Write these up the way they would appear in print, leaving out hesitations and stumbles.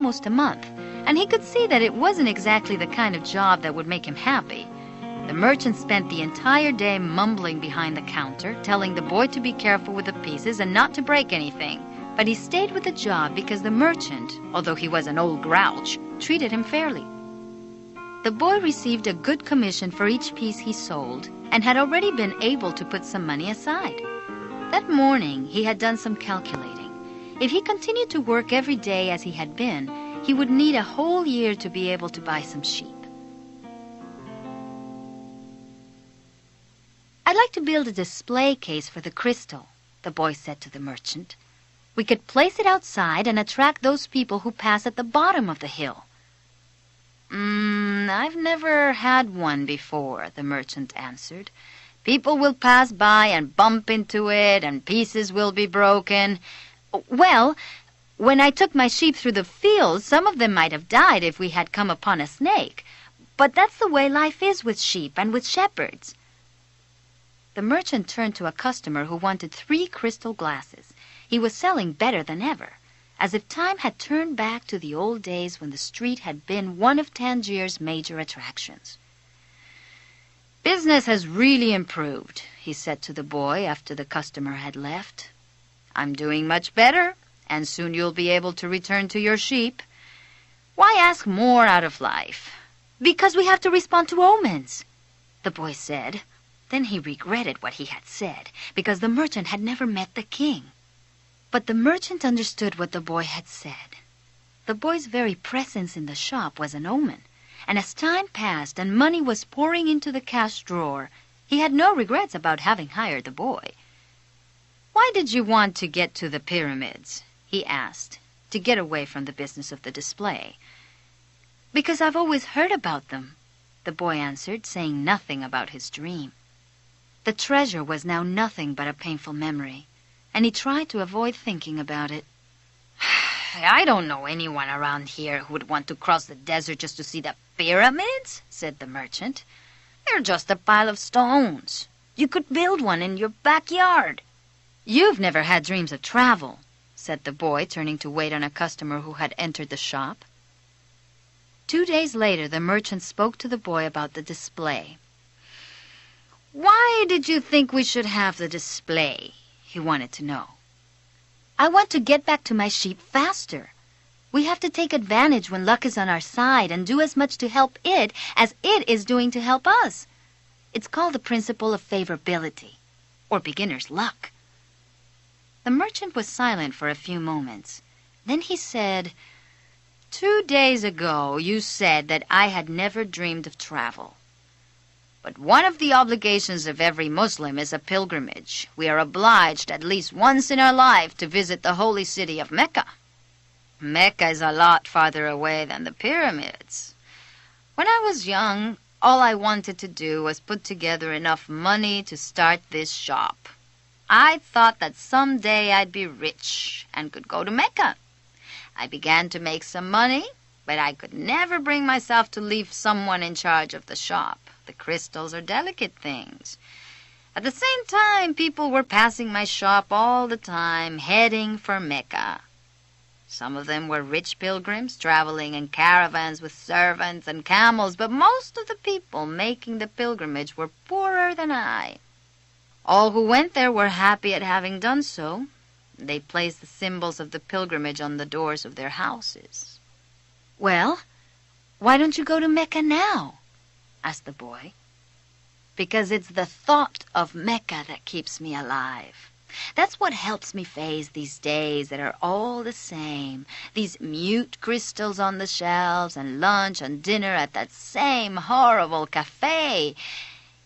almost a month, and he could see that it wasn't exactly the kind of job that would make him happy. The merchant spent the entire day mumbling behind the counter, telling the boy to be careful with the pieces and not to break anything. But he stayed with the job because the merchant, although he was an old grouch, treated him fairly. The boy received a good commission for each piece he sold and had already been able to put some money aside. That morning, he had done some calculating. If he continued to work every day as he had been, he would need a whole year to be able to buy some sheep. "I'd like to build a display case for the crystal," the boy said to the merchant. "We could place it outside and attract those people who pass at the bottom of the hill." I've never had one before," the merchant answered. "People will pass by and bump into it, and pieces will be broken." "Well, when I took my sheep through the fields, some of them might have died if we had come upon a snake. But that's the way life is with sheep and with shepherds." The merchant turned to a customer who wanted 3 crystal glasses. He was selling better than ever, as if time had turned back to the old days when the street had been one of Tangier's major attractions. "Business has really improved," he said to the boy after the customer had left. "I'm doing much better, and soon you'll be able to return to your sheep. Why ask more out of life?" "Because we have to respond to omens," the boy said. Then he regretted what he had said, because the merchant had never met the king. But the merchant understood what the boy had said. The boy's very presence in the shop was an omen, and as time passed and money was pouring into the cash drawer, he had no regrets about having hired the boy. "Why did you want to get to the pyramids?" he asked, to get away from the business of the display. "Because I've always heard about them," the boy answered, saying nothing about his dream. The treasure was now nothing but a painful memory, and he tried to avoid thinking about it. "I don't know anyone around here who would want to cross the desert just to see the pyramids," said the merchant. "They're just a pile of stones. You could build one in your backyard." "You've never had dreams of travel," said the boy, turning to wait on a customer who had entered the shop. 2 days later, the merchant spoke to the boy about the display. "Why did you think we should have the display?" he wanted to know. "I want to get back to my sheep faster. We have to take advantage when luck is on our side and do as much to help it as it is doing to help us. It's called the principle of favorability, or beginner's luck." The merchant was silent for a few moments. Then he said, "2 days ago you said that I had never dreamed of travel. But one of the obligations of every Muslim is a pilgrimage. We are obliged at least once in our life to visit the holy city of Mecca. Mecca is a lot farther away than the pyramids. When I was young, all I wanted to do was put together enough money to start this shop. I thought that someday I'd be rich and could go to Mecca. I began to make some money, but I could never bring myself to leave someone in charge of the shop. The crystals are delicate things. At the same time, people were passing my shop all the time, heading for Mecca. Some of them were rich pilgrims traveling in caravans with servants and camels, but most of the people making the pilgrimage were poorer than I. All who went there were happy at having done so. They placed the symbols of the pilgrimage on the doors of their houses." "Well, why don't you go to Mecca now?" asked the boy. "Because it's the thought of Mecca that keeps me alive. That's what helps me face these days that are all the same, these mute crystals on the shelves and lunch and dinner at that same horrible cafe.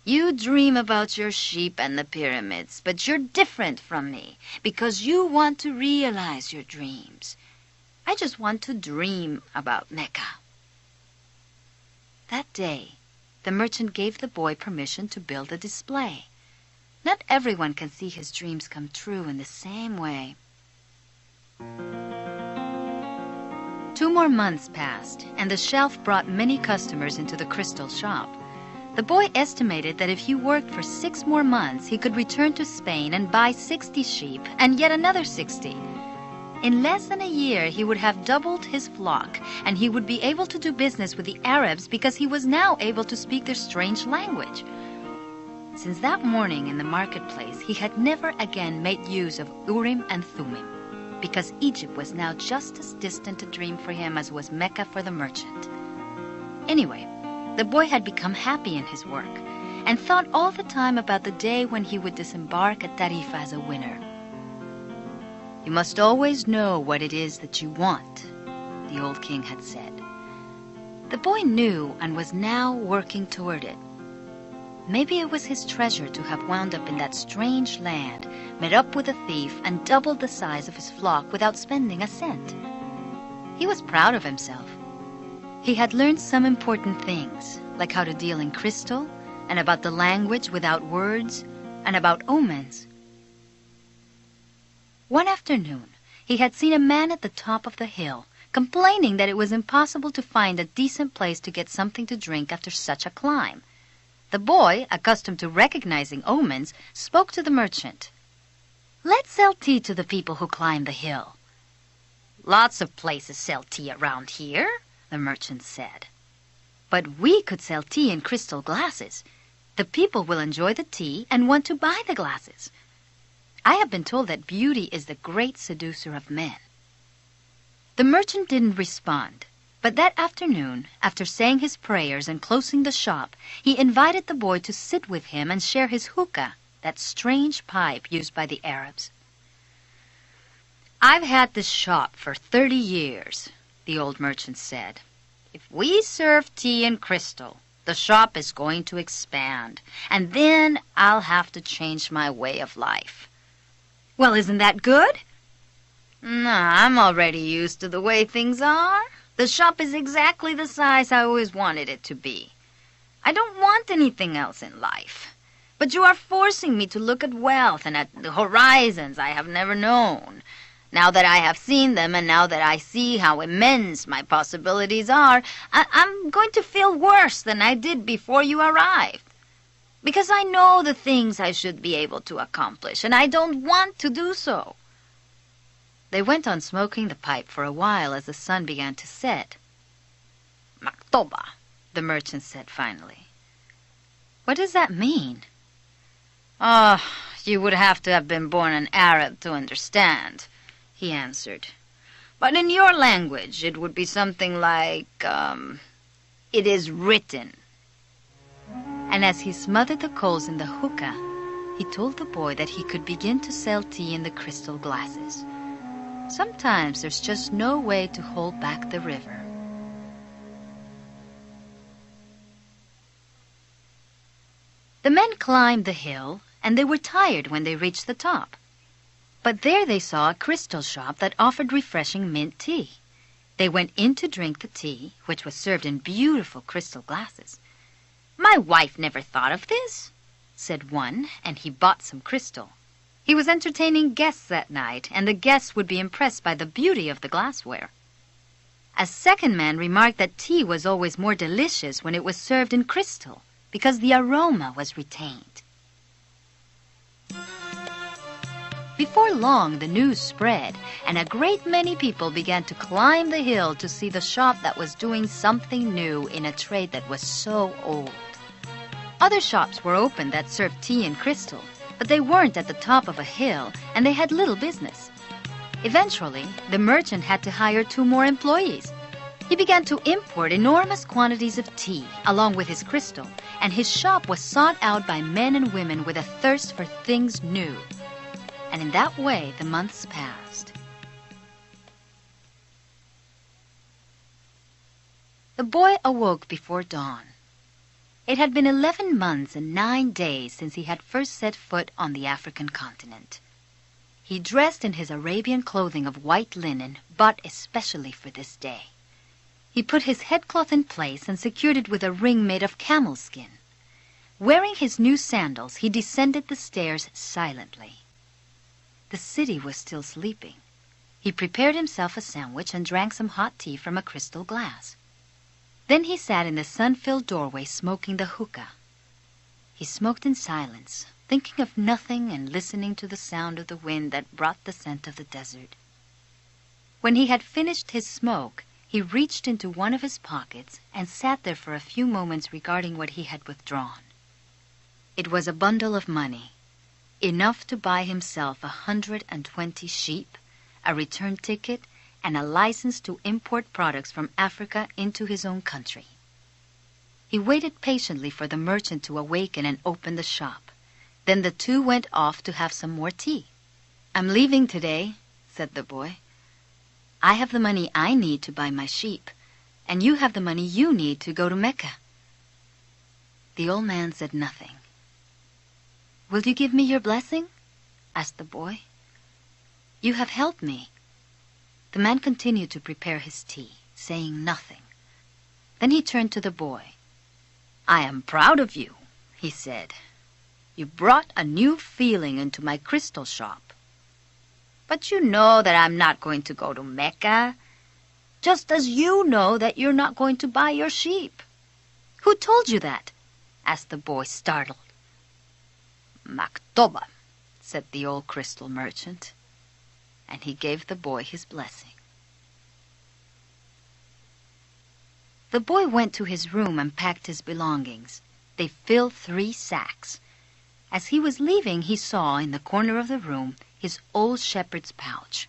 You dream about your sheep and the pyramids, but you're different from me because you want to realize your dreams. I just want to dream about Mecca." That day, the merchant gave the boy permission to build a display. Not everyone can see his dreams come true in the same way. 2 more months passed, and the shelf brought many customers into the crystal shop. The boy estimated that if he worked for 6 more months, he could return to Spain and buy 60 sheep and yet another 60. In less than a year, he would have doubled his flock, and he would be able to do business with the Arabs because he was now able to speak their strange language. Since that morning in the marketplace, he had never again made use of Urim and Thummim, because Egypt was now just as distant a dream for him as was Mecca for the merchant. Anyway, the boy had become happy in his work, and thought all the time about the day when he would disembark at Tarifa as a winner. "You must always know what it is that you want," the old king had said. The boy knew and was now working toward it. Maybe it was his treasure to have wound up in that strange land, met up with a thief, and doubled the size of his flock without spending a cent. He was proud of himself. He had learned some important things, like how to deal in crystal, and about the language without words, and about omens. One afternoon, he had seen a man at the top of the hill, complaining that it was impossible to find a decent place to get something to drink after such a climb. The boy, accustomed to recognizing omens, spoke to the merchant. "Let's sell tea to the people who climb the hill." "Lots of places sell tea around here," the merchant said. "But we could sell tea in crystal glasses. The people will enjoy the tea and want to buy the glasses. I have been told that beauty is the great seducer of men." The merchant didn't respond. But that afternoon, after saying his prayers and closing the shop, he invited the boy to sit with him and share his hookah, that strange pipe used by the Arabs. "I've had this shop for 30 years, the old merchant said. "If we serve tea in crystal, the shop is going to expand, and then I'll have to change my way of life." "Well, isn't that good?" "Nah, I'm already used to the way things are. The shop is exactly the size I always wanted it to be. I don't want anything else in life. But you are forcing me to look at wealth and at the horizons I have never known. Now that I have seen them, and now that I see how immense my possibilities are, I'm going to feel worse than I did before you arrived. Because I know the things I should be able to accomplish, and I don't want to do so." They went on smoking the pipe for a while as the sun began to set. "Maktoba," the merchant said finally. "What does that mean?" "Oh, you would have to have been born an Arab to understand," he answered. "But in your language it would be something like, it is written." And as he smothered the coals in the hookah, he told the boy that he could begin to sell tea in the crystal glasses. Sometimes there's just no way to hold back the river. The men climbed the hill, and they were tired when they reached the top. But there they saw a crystal shop that offered refreshing mint tea. They went in to drink the tea, which was served in beautiful crystal glasses. "My wife never thought of this," said one, and he bought some crystal. He was entertaining guests that night, and the guests would be impressed by the beauty of the glassware. A second man remarked that tea was always more delicious when it was served in crystal, because the aroma was retained. Before long, the news spread, and a great many people began to climb the hill to see the shop that was doing something new in a trade that was so old. Other shops were open that served tea in crystal, but they weren't at the top of a hill, and they had little business. Eventually, the merchant had to hire 2 more employees. He began to import enormous quantities of tea, along with his crystal, and his shop was sought out by men and women with a thirst for things new. And in that way, the months passed. The boy awoke before dawn. It had been 11 months and 9 days since he had first set foot on the African continent. He dressed in his Arabian clothing of white linen, bought especially for this day. He put his headcloth in place and secured it with a ring made of camel skin. Wearing his new sandals, he descended the stairs silently. The city was still sleeping. He prepared himself a sandwich and drank some hot tea from a crystal glass. Then he sat in the sun-filled doorway smoking the hookah. He smoked in silence, thinking of nothing and listening to the sound of the wind that brought the scent of the desert. When he had finished his smoke, he reached into one of his pockets and sat there for a few moments regarding what he had withdrawn. It was a bundle of money, enough to buy himself 120 sheep, a return ticket, and a license to import products from Africa into his own country. He waited patiently for the merchant to awaken and open the shop. Then the two went off to have some more tea. "I'm leaving today," said the boy. "I have the money I need to buy my sheep, and you have the money you need to go to Mecca." The old man said nothing. "Will you give me your blessing?" asked the boy. "You have helped me." The man continued to prepare his tea, saying nothing. Then he turned to the boy. "I am proud of you," he said. "You brought a new feeling into my crystal shop. But you know that I'm not going to go to Mecca, just as you know that you're not going to buy your sheep." "Who told you that?" asked the boy, startled. "Maktoba," said the old crystal merchant, and he gave the boy his blessing. The boy went to his room and packed his belongings. They filled 3 sacks. As he was leaving, he saw in the corner of the room his old shepherd's pouch.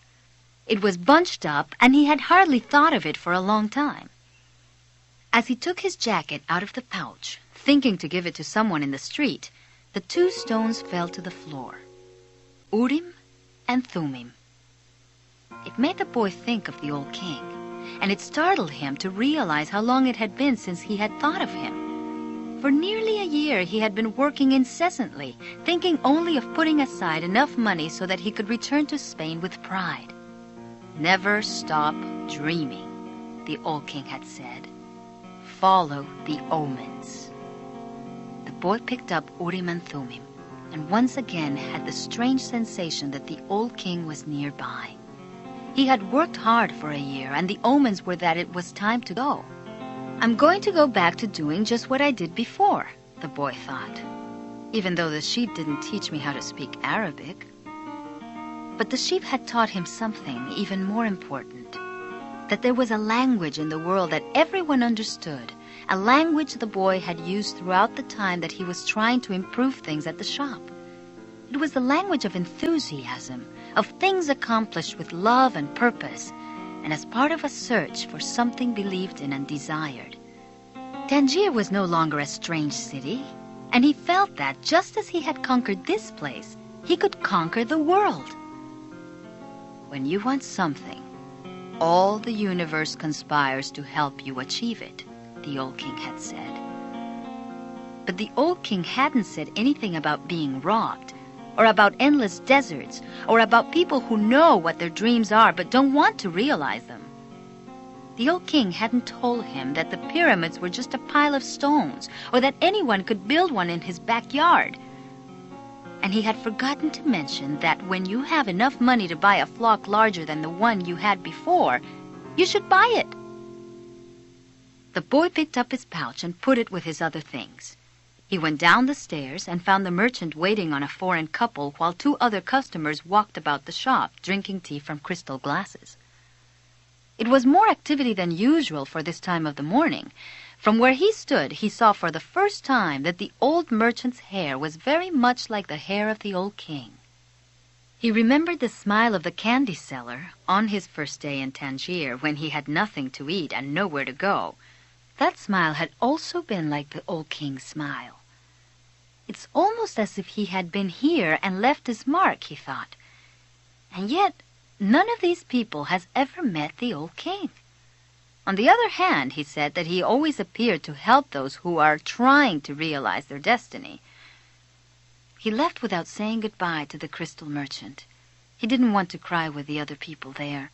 It was bunched up, and he had hardly thought of it for a long time. As he took his jacket out of the pouch, thinking to give it to someone in the street, the 2 stones fell to the floor. Urim and Thummim. It made the boy think of the old king, and it startled him to realize how long it had been since he had thought of him. For nearly a year he had been working incessantly, thinking only of putting aside enough money so that he could return to Spain with pride. "Never stop dreaming," the old king had said. "Follow the omens." The boy picked up Urim and Thummim, and once again had the strange sensation that the old king was nearby. He had worked hard for a year, and the omens were that it was time to go. "I'm going to go back to doing just what I did before," the boy thought, even though the sheep didn't teach me how to speak Arabic. But the sheep had taught him something even more important, that there was a language in the world that everyone understood, a language the boy had used throughout the time that he was trying to improve things at the shop. It was the language of enthusiasm, of things accomplished with love and purpose, and as part of a search for something believed in and desired. Tangier was no longer a strange city, and he felt that just as he had conquered this place, he could conquer the world. When you want something, all the universe conspires to help you achieve it, the old king had said. But the old king hadn't said anything about being robbed, or about endless deserts, or about people who know what their dreams are but don't want to realize them. The old king hadn't told him that the pyramids were just a pile of stones, or that anyone could build one in his backyard. And he had forgotten to mention that when you have enough money to buy a flock larger than the one you had before, you should buy it. The boy picked up his pouch and put it with his other things. He went down the stairs and found the merchant waiting on a foreign couple while 2 other customers walked about the shop, drinking tea from crystal glasses. It was more activity than usual for this time of the morning. From where he stood, he saw for the first time that the old merchant's hair was very much like the hair of the old king. He remembered the smile of the candy seller on his first day in Tangier when he had nothing to eat and nowhere to go. That smile had also been like the old king's smile. It's almost as if he had been here and left his mark, he thought. And yet, none of these people has ever met the old king. On the other hand, he said that he always appeared to help those who are trying to realize their destiny. He left without saying goodbye to the crystal merchant. He didn't want to cry with the other people there.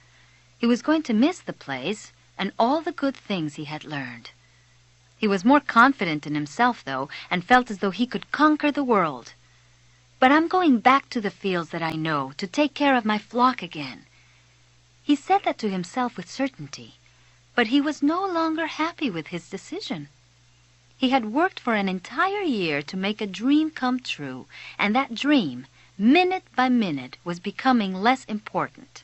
He was going to miss the place and all the good things he had learned. He was more confident in himself, though, and felt as though he could conquer the world. "But I'm going back to the fields that I know, to take care of my flock again." He said that to himself with certainty, but he was no longer happy with his decision. He had worked for an entire year to make a dream come true, and that dream, minute by minute, was becoming less important.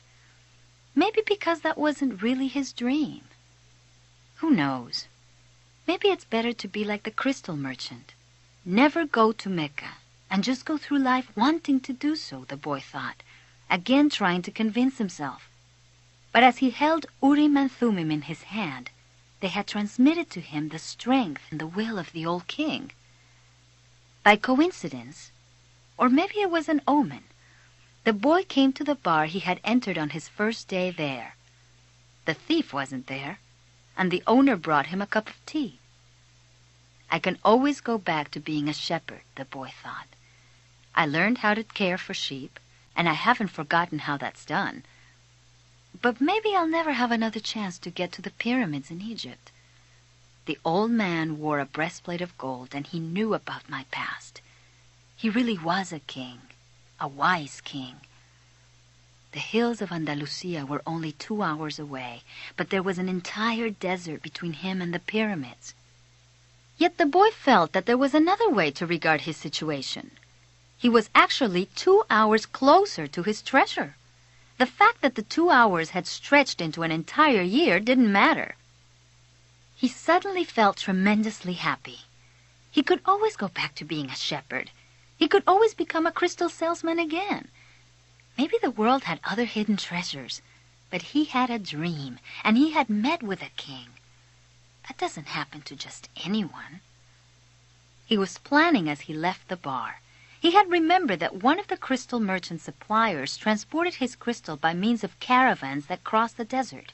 Maybe because that wasn't really his dream. Who knows? Maybe it's better to be like the crystal merchant. Never go to Mecca, and just go through life wanting to do so, the boy thought, again trying to convince himself. But as he held Urim and Thummim in his hand, they had transmitted to him the strength and the will of the old king. By coincidence, or maybe it was an omen, the boy came to the bar he had entered on his first day there. The thief wasn't there, and the owner brought him a cup of tea. I can always go back to being a shepherd, the boy thought. I learned how to care for sheep, and I haven't forgotten how that's done. But maybe I'll never have another chance to get to the pyramids in Egypt. The old man wore a breastplate of gold, and he knew about my past. He really was a king, a wise king. The hills of Andalusia were only 2 hours away, but there was an entire desert between him and the pyramids. Yet the boy felt that there was another way to regard his situation. He was actually 2 hours closer to his treasure. The fact that the 2 hours had stretched into an entire year didn't matter. He suddenly felt tremendously happy. He could always go back to being a shepherd. He could always become a crystal salesman again. Maybe the world had other hidden treasures, but he had a dream, and he had met with a king. That doesn't happen to just anyone. He was planning as he left the bar. He had remembered that one of the crystal merchant suppliers transported his crystal by means of caravans that crossed the desert.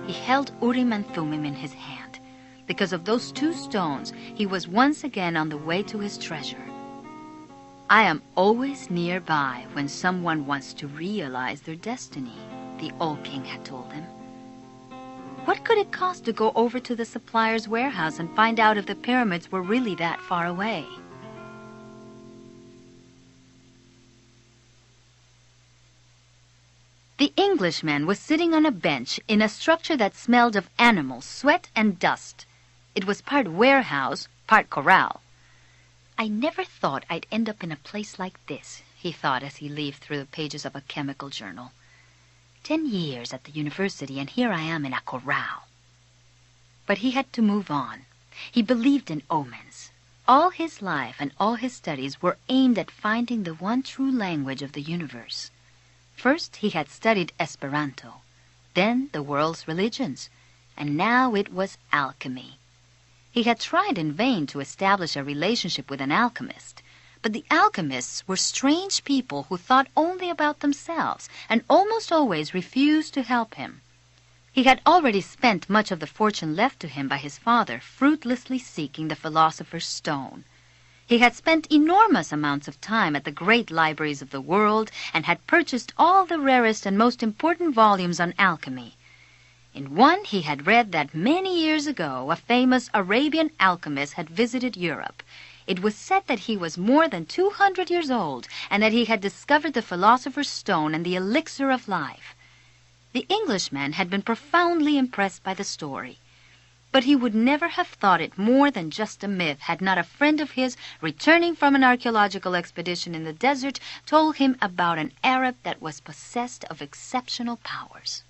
He held Urim and Thummim in his hand. Because of those 2 stones, he was once again on the way to his treasure. I am always nearby when someone wants to realize their destiny, the old king had told him. What could it cost to go over to the supplier's warehouse and find out if the pyramids were really that far away? The Englishman was sitting on a bench in a structure that smelled of animals, sweat, and dust. It was part warehouse, part corral. I never thought I'd end up in a place like this, he thought as he leafed through the pages of a chemical journal. 10 years at the university, and here I am in a corral. But he had to move on. He believed in omens. All his life and all his studies were aimed at finding the one true language of the universe. First, he had studied Esperanto, then the world's religions, and now it was alchemy. He had tried in vain to establish a relationship with an alchemist, but the alchemists were strange people who thought only about themselves and almost always refused to help him. He had already spent much of the fortune left to him by his father fruitlessly seeking the philosopher's stone. He had spent enormous amounts of time at the great libraries of the world and had purchased all the rarest and most important volumes on alchemy. In one he had read that many years ago a famous Arabian alchemist had visited Europe. It was said that he was more than 200 years old and that he had discovered the philosopher's stone and the elixir of life. The Englishman had been profoundly impressed by the story. But he would never have thought it more than just a myth had not a friend of his, returning from an archaeological expedition in the desert, told him about an Arab that was possessed of exceptional powers.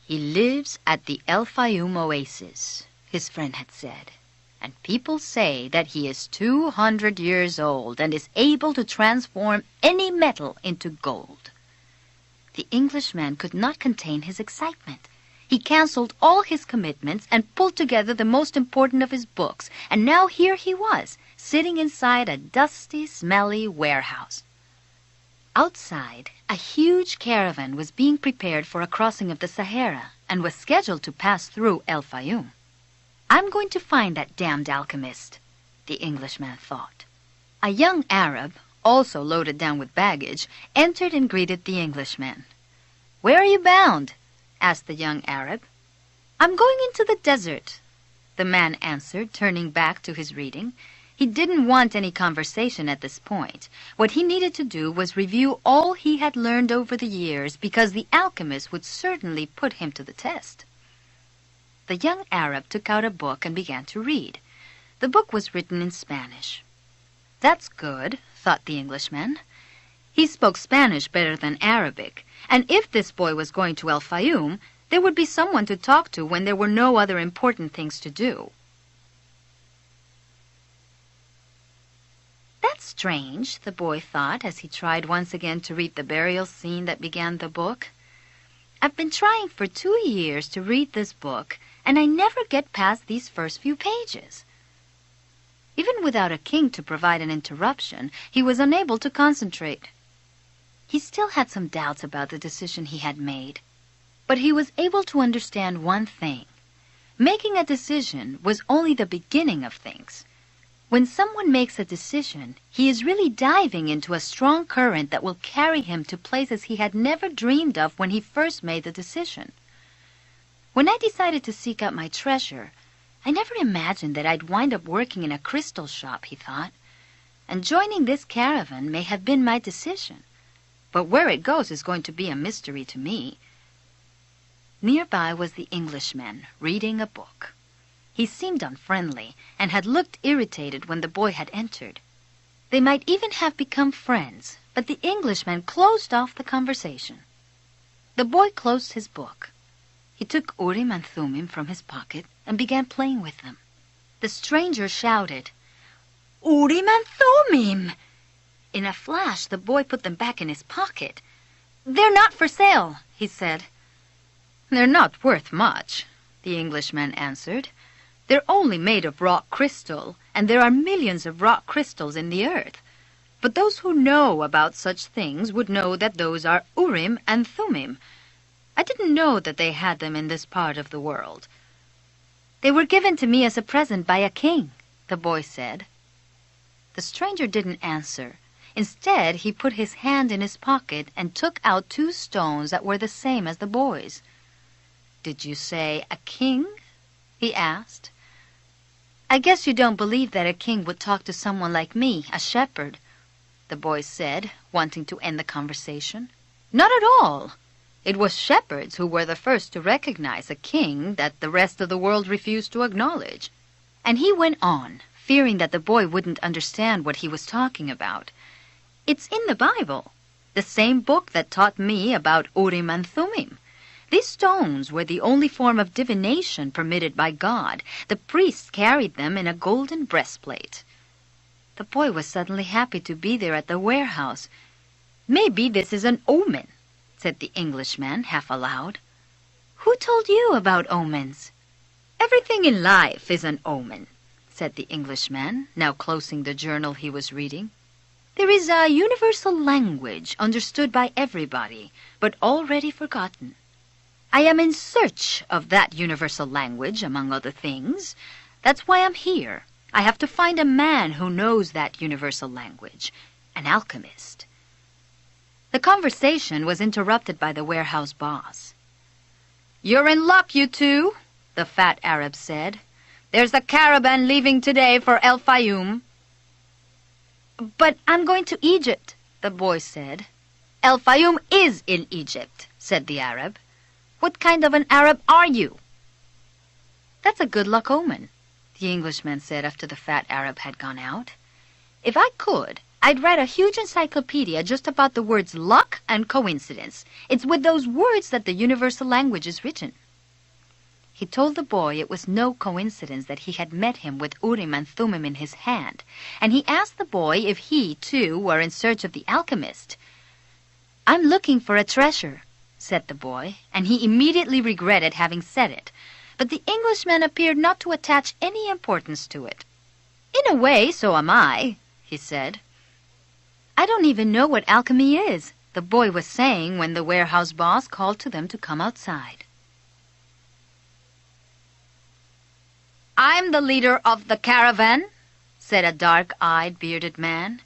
He lives at the El Fayoum oasis, his friend had said, and people say that he is 200 years old and is able to transform any metal into gold. The Englishman could not contain his excitement. He canceled all his commitments and pulled together the most important of his books, and now here he was, sitting inside a dusty, smelly warehouse. Outside, a huge caravan was being prepared for a crossing of the Sahara and was scheduled to pass through El Fayoum. I'm going to find that damned alchemist, the Englishman thought. A young Arab, also loaded down with baggage, entered and greeted the Englishman. "Where are you bound?" asked the young Arab. "I'm going into the desert," the man answered, turning back to his reading. He didn't want any conversation at this point. What he needed to do was review all he had learned over the years, because the alchemist would certainly put him to the test. The young Arab took out a book and began to read. The book was written in Spanish. "That's good," thought the Englishman. He spoke Spanish better than Arabic, and if this boy was going to El Fayum, there would be someone to talk to when there were no other important things to do. That's strange, the boy thought as he tried once again to read the burial scene that began the book. I've been trying for 2 years to read this book, and I never get past these first few pages. Even without a king to provide an interruption, he was unable to concentrate. He still had some doubts about the decision he had made, but he was able to understand one thing. Making a decision was only the beginning of things. When someone makes a decision, he is really diving into a strong current that will carry him to places he had never dreamed of when he first made the decision. When I decided to seek out my treasure, I never imagined that I'd wind up working in a crystal shop, he thought. And joining this caravan may have been my decision. But where it goes is going to be a mystery to me. Nearby was the Englishman, reading a book. He seemed unfriendly and had looked irritated when the boy had entered. They might even have become friends, but the Englishman closed off the conversation. The boy closed his book. He took Urim and Thummim from his pocket and began playing with them. The stranger shouted, "Urim and Thummim!" In a flash, the boy put them back in his pocket. "They're not for sale," he said. "They're not worth much," the Englishman answered. "They're only made of rock crystal, and there are millions of rock crystals in the earth. But those who know about such things would know that those are Urim and Thummim. I didn't know that they had them in this part of the world." "They were given to me as a present by a king," the boy said. The stranger didn't answer. Instead, he put his hand in his pocket and took out 2 stones that were the same as the boy's. "Did you say a king?" he asked. "I guess you don't believe that a king would talk to someone like me, a shepherd," the boy said, wanting to end the conversation. "Not at all. It was shepherds who were the first to recognize a king that the rest of the world refused to acknowledge." And he went on, fearing that the boy wouldn't understand what he was talking about. "It's in the Bible, the same book that taught me about Urim and Thummim. These stones were the only form of divination permitted by God. The priests carried them in a golden breastplate." The boy was suddenly happy to be there at the warehouse. "Maybe this is an omen," said the Englishman, half aloud. "Who told you about omens?" "Everything in life is an omen," said the Englishman, now closing the journal he was reading. "There is a universal language understood by everybody, but already forgotten. I am in search of that universal language, among other things. That's why I'm here. I have to find a man who knows that universal language, an alchemist." The conversation was interrupted by the warehouse boss. "You're in luck, you two," the fat Arab said. "There's a caravan leaving today for El Fayum." "But I'm going to Egypt," the boy said. "El Fayum is in Egypt," said the Arab. "What kind of an Arab are you?" "That's a good luck omen," the Englishman said after the fat Arab had gone out. "If I could, I'd write a huge encyclopedia just about the words luck and coincidence. It's with those words that the universal language is written." He told the boy it was no coincidence that he had met him with Urim and Thummim in his hand, and he asked the boy if he, too, were in search of the alchemist. "I'm looking for a treasure," said the boy, and he immediately regretted having said it. But the Englishman appeared not to attach any importance to it. "In a way, so am I," he said. "I don't even know what alchemy is," the boy was saying when the warehouse boss called to them to come outside. "I'm the leader of the caravan," said a dark-eyed, bearded man.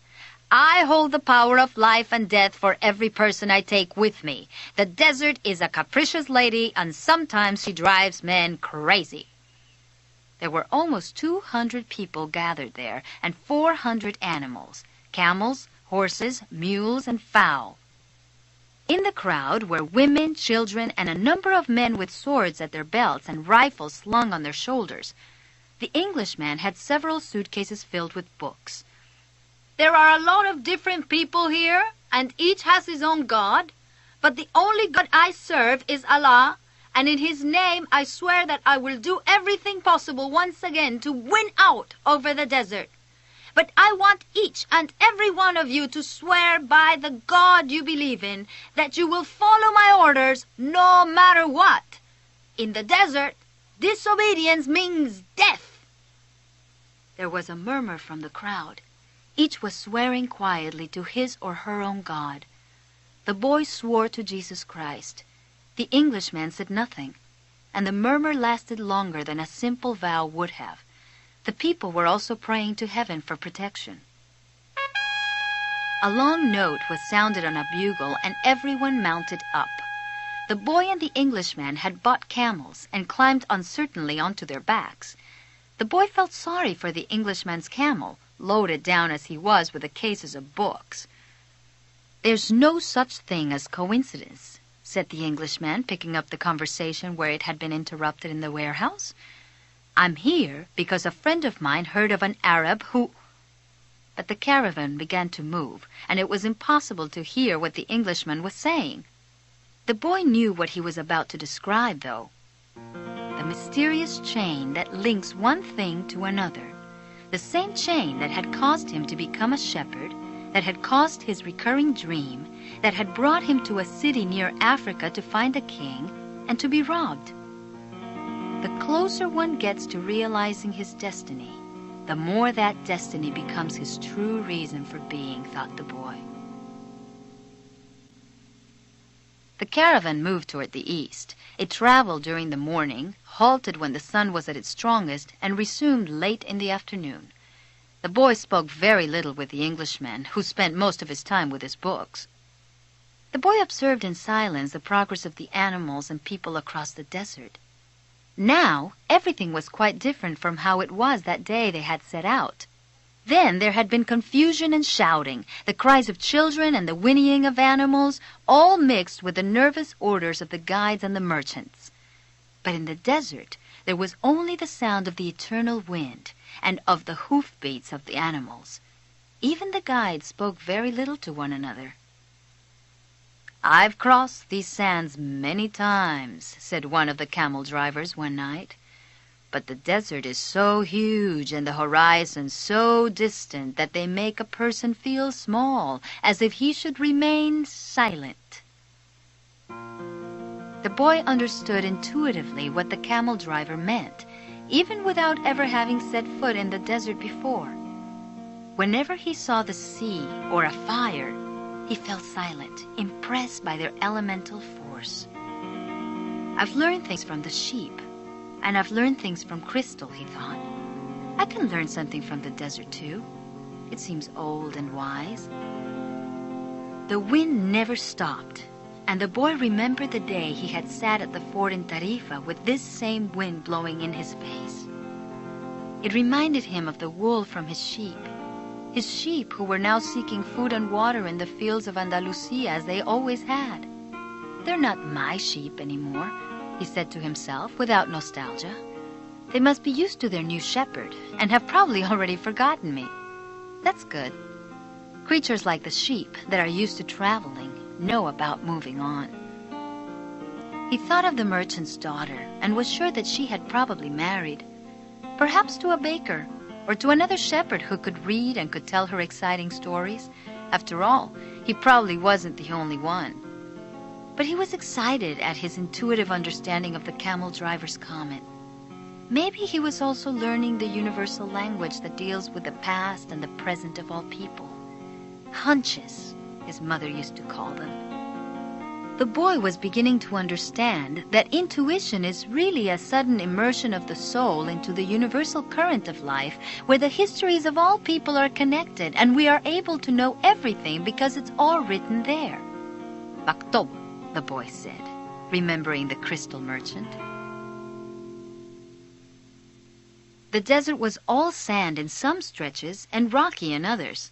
"I hold the power of life and death for every person I take with me. The desert is a capricious lady, and sometimes she drives men crazy." There were almost 200 people gathered there, and 400 animals, camels, horses, mules, and fowl. In the crowd were women, children, and a number of men with swords at their belts and rifles slung on their shoulders. The Englishman had several suitcases filled with books. "There are a lot of different people here," and each has his own God, but the only God I serve is Allah, and in His name I swear that I will do everything possible once again to win out over the desert. But I want each and every one of you to swear by the God you believe in that you will follow my orders no matter what. In the desert, disobedience means death." There was a murmur from the crowd. Each was swearing quietly to his or her own God. The boy swore to Jesus Christ. The Englishman said nothing, and the murmur lasted longer than a simple vow would have. The people were also praying to heaven for protection. A long note was sounded on a bugle, and everyone mounted up. The boy and the Englishman had bought camels and climbed uncertainly onto their backs. The boy felt sorry for the Englishman's camel, loaded down as he was with the cases of books. "There's no such thing as coincidence," said the Englishman, picking up the conversation where it had been interrupted in the warehouse. "I'm here because a friend of mine heard of an Arab who—" But the caravan began to move, and it was impossible to hear what the Englishman was saying. The boy knew what he was about to describe, though. The mysterious chain that links one thing to another. The same chain that had caused him to become a shepherd, that had caused his recurring dream, that had brought him to a city near Africa to find a king and to be robbed. The closer one gets to realizing his destiny, the more that destiny becomes his true reason for being, thought the boy. The caravan moved toward the east. It traveled during the morning, halted when the sun was at its strongest, and resumed late in the afternoon. The boy spoke very little with the Englishman, who spent most of his time with his books. The boy observed in silence the progress of the animals and people across the desert. Now, everything was quite different from how it was that day they had set out. Then there had been confusion and shouting, the cries of children and the whinnying of animals, all mixed with the nervous orders of the guides and the merchants. But in the desert, there was only the sound of the eternal wind and of the hoofbeats of the animals. Even the guides spoke very little to one another. "I've crossed these sands many times," said one of the camel drivers one night. "But the desert is so huge and the horizon so distant that they make a person feel small, as if he should remain silent." The boy understood intuitively what the camel driver meant, even without ever having set foot in the desert before. Whenever he saw the sea or a fire, he felt silent, impressed by their elemental force. "I've learned things from the sheep, and I've learned things from crystal," he thought. "I can learn something from the desert, too. It seems old and wise." The wind never stopped, and the boy remembered the day he had sat at the fort in Tarifa with this same wind blowing in his face. It reminded him of the wool from his sheep who were now seeking food and water in the fields of Andalusia as they always had. "They're not my sheep anymore," he said to himself without nostalgia. "They must be used to their new shepherd and have probably already forgotten me. That's good. Creatures like the sheep that are used to traveling know about moving on." He thought of the merchant's daughter and was sure that she had probably married, perhaps to a baker or to another shepherd who could read and could tell her exciting stories. After all, he probably wasn't the only one. But he was excited at his intuitive understanding of the camel driver's comment. Maybe he was also learning the universal language that deals with the past and the present of all people. Hunches, his mother used to call them. The boy was beginning to understand that intuition is really a sudden immersion of the soul into the universal current of life, where the histories of all people are connected and we are able to know everything because it's all written there. "Maktob," the boy said, remembering the crystal merchant. The desert was all sand in some stretches and rocky in others.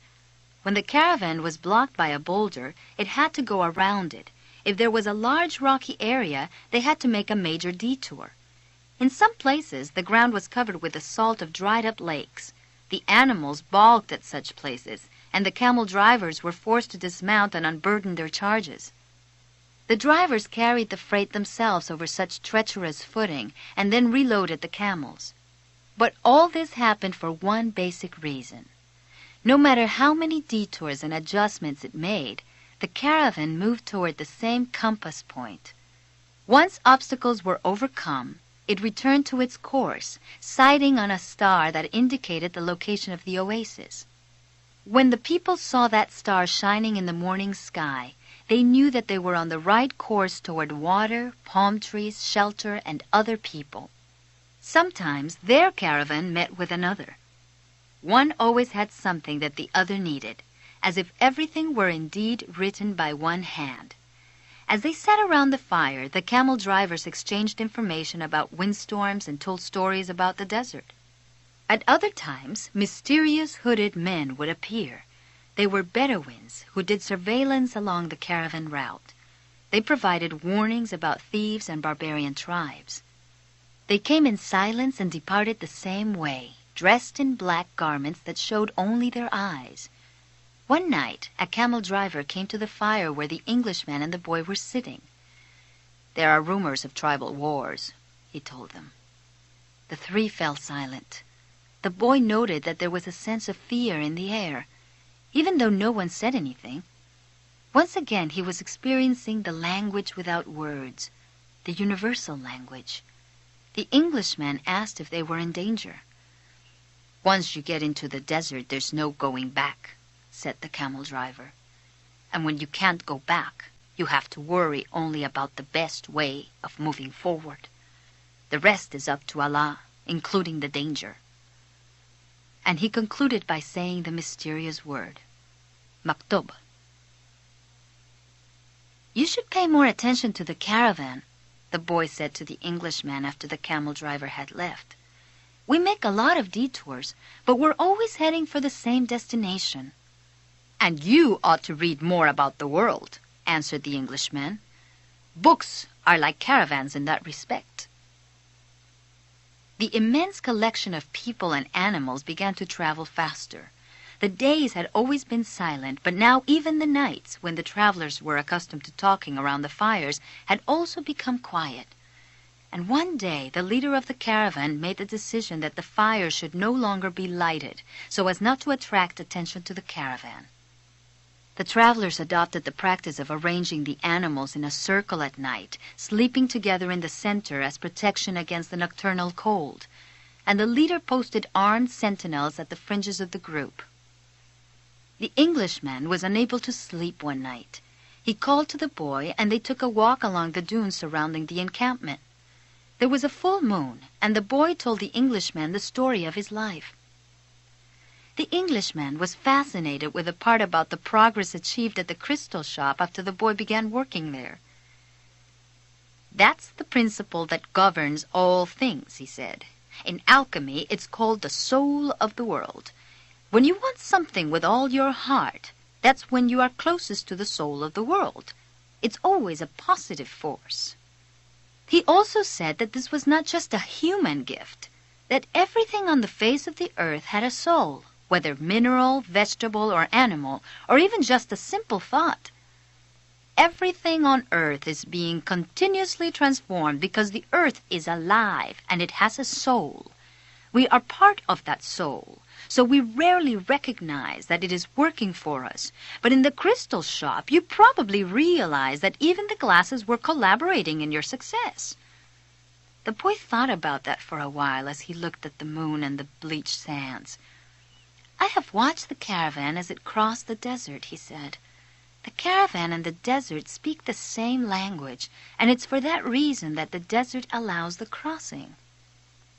When the caravan was blocked by a boulder, it had to go around it. If there was a large rocky area, they had to make a major detour. In some places, the ground was covered with the salt of dried-up lakes. The animals balked at such places, and the camel drivers were forced to dismount and unburden their charges. The drivers carried the freight themselves over such treacherous footing and then reloaded the camels. But all this happened for one basic reason. No matter how many detours and adjustments it made, the caravan moved toward the same compass point. Once obstacles were overcome, it returned to its course, sighting on a star that indicated the location of the oasis. When the people saw that star shining in the morning sky, they knew that they were on the right course toward water, palm trees, shelter, and other people. Sometimes their caravan met with another. One always had something that the other needed, as if everything were indeed written by one hand. As they sat around the fire, the camel drivers exchanged information about windstorms and told stories about the desert. At other times, mysterious hooded men would appear. They were Bedouins who did surveillance along the caravan route. They provided warnings about thieves and barbarian tribes. They came in silence and departed the same way, dressed in black garments that showed only their eyes. One night, a camel driver came to the fire where the Englishman and the boy were sitting. "There are rumors of tribal wars," he told them. The three fell silent. The boy noted that there was a sense of fear in the air, even though no one said anything. Once again he was experiencing the language without words, the universal language. The Englishman asked if they were in danger. "Once you get into the desert, there's no going back," said the camel driver. "And when you can't go back, you have to worry only about the best way of moving forward. The rest is up to Allah, including the danger." And he concluded by saying the mysterious word, Maktub. "You should pay more attention to the caravan," the boy said to the Englishman after the camel driver had left. "We make a lot of detours, but we're always heading for the same destination." "And you ought to read more about the world," answered the Englishman. "Books are like caravans in that respect." The immense collection of people and animals began to travel faster. The days had always been silent, but now even the nights, when the travelers were accustomed to talking around the fires, had also become quiet. And one day the leader of the caravan made the decision that the fire should no longer be lighted, so as not to attract attention to the caravan. The travelers adopted the practice of arranging the animals in a circle at night, sleeping together in the center as protection against the nocturnal cold, and the leader posted armed sentinels at the fringes of the group. The Englishman was unable to sleep one night. He called to the boy, and they took a walk along the dunes surrounding the encampment. There was a full moon, and the boy told the Englishman the story of his life. The Englishman was fascinated with the part about the progress achieved at the crystal shop after the boy began working there. "That's the principle that governs all things," he said. "In alchemy, it's called the soul of the world. When you want something with all your heart, that's when you are closest to the soul of the world. It's always a positive force." He also said that this was not just a human gift, that everything on the face of the earth had a soul, whether mineral, vegetable, or animal, or even just a simple thought. Everything on earth is being continuously transformed because the earth is alive and it has a soul. We are part of that soul, so we rarely recognize that it is working for us. But in the crystal shop, you probably realize that even the glasses were collaborating in your success. The boy thought about that for a while as he looked at the moon and the bleached sands. "I have watched the caravan as it crossed the desert," he said. "The caravan and the desert speak the same language, and it's for that reason that the desert allows the crossing.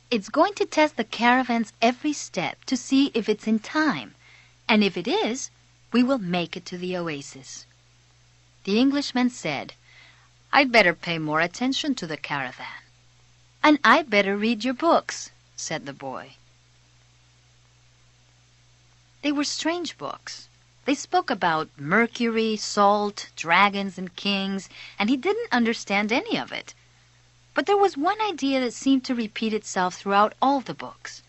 It's going to test the caravan's every step to see if it's in time, and if it is, we will make it to the oasis." The Englishman said, "I'd better pay more attention to the caravan." "And I'd better read your books," said the boy. They were strange books. They spoke about Mercury, salt, dragons, and kings, and he didn't understand any of it. But there was one idea that seemed to repeat itself throughout all the books.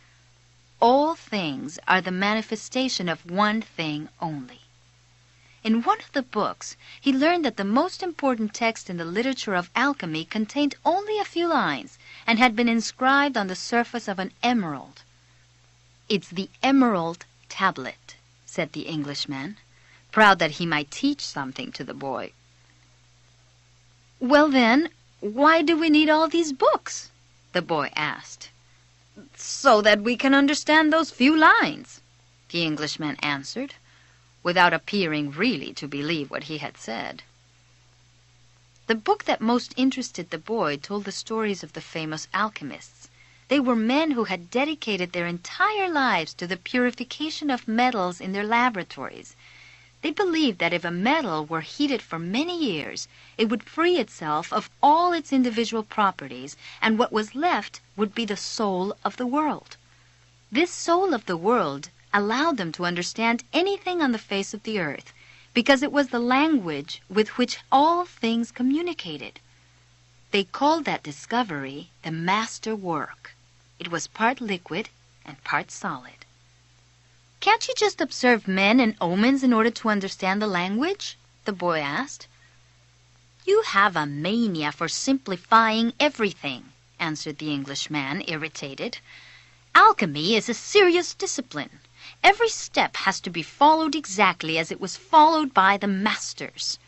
all things are the manifestation of one thing only. In one of the books, he learned that the most important text in the literature of alchemy contained only a few lines and had been inscribed on the surface of an emerald. "It's the emerald tablet," said the Englishman, proud that he might teach something to the boy. "Well then, why do we need all these books?" the boy asked. "So that we can understand those few lines," the Englishman answered, without appearing really to believe what he had said. The book that most interested the boy told the stories of the famous alchemists. They were men who had dedicated their entire lives to the purification of metals in their laboratories. They believed that if a metal were heated for many years, it would free itself of all its individual properties, and what was left would be the soul of the world. This soul of the world allowed them to understand anything on the face of the earth, because it was the language with which all things communicated. They called that discovery the master work. It was part liquid and part solid. "Can't you just observe men and omens in order to understand the language?" the boy asked. "You have a mania for simplifying everything," answered the Englishman, irritated. "Alchemy is a serious discipline. Every step has to be followed exactly as it was followed by the masters."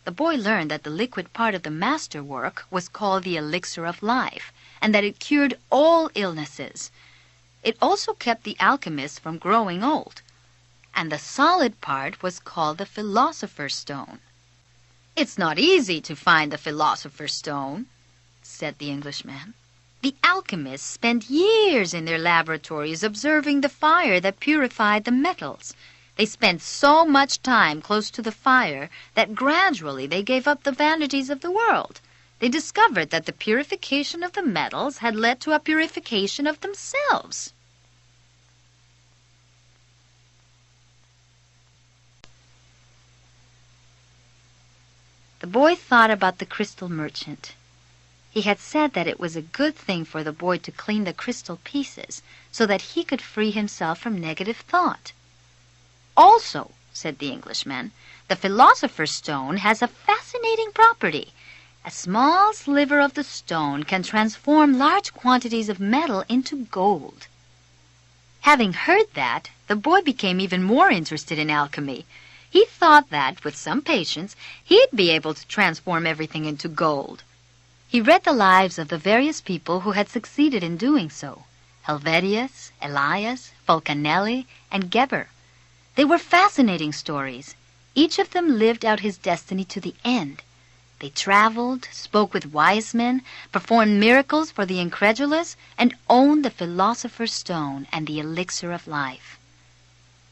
The boy learned that the liquid part of the master work was called the elixir of life, and that it cured all illnesses. It also kept the alchemists from growing old. And the solid part was called the philosopher's stone. "It's not easy to find the philosopher's stone," said the Englishman. "The alchemists spent years in their laboratories observing the fire that purified the metals. They spent so much time close to the fire that gradually they gave up the vanities of the world. They discovered that the purification of the metals had led to a purification of themselves." The boy thought about the crystal merchant. He had said that it was a good thing for the boy to clean the crystal pieces so that he could free himself from negative thought. "Also," said the Englishman, "the philosopher's stone has a fascinating property. A small sliver of the stone can transform large quantities of metal into gold." Having heard that, the boy became even more interested in alchemy. He thought that, with some patience, he'd be able to transform everything into gold. He read the lives of the various people who had succeeded in doing so: Helvetius, Elias, Fulcanelli, and Geber. They were fascinating stories. Each of them lived out his destiny to the end. They traveled, spoke with wise men, performed miracles for the incredulous, and owned the philosopher's stone and the elixir of life.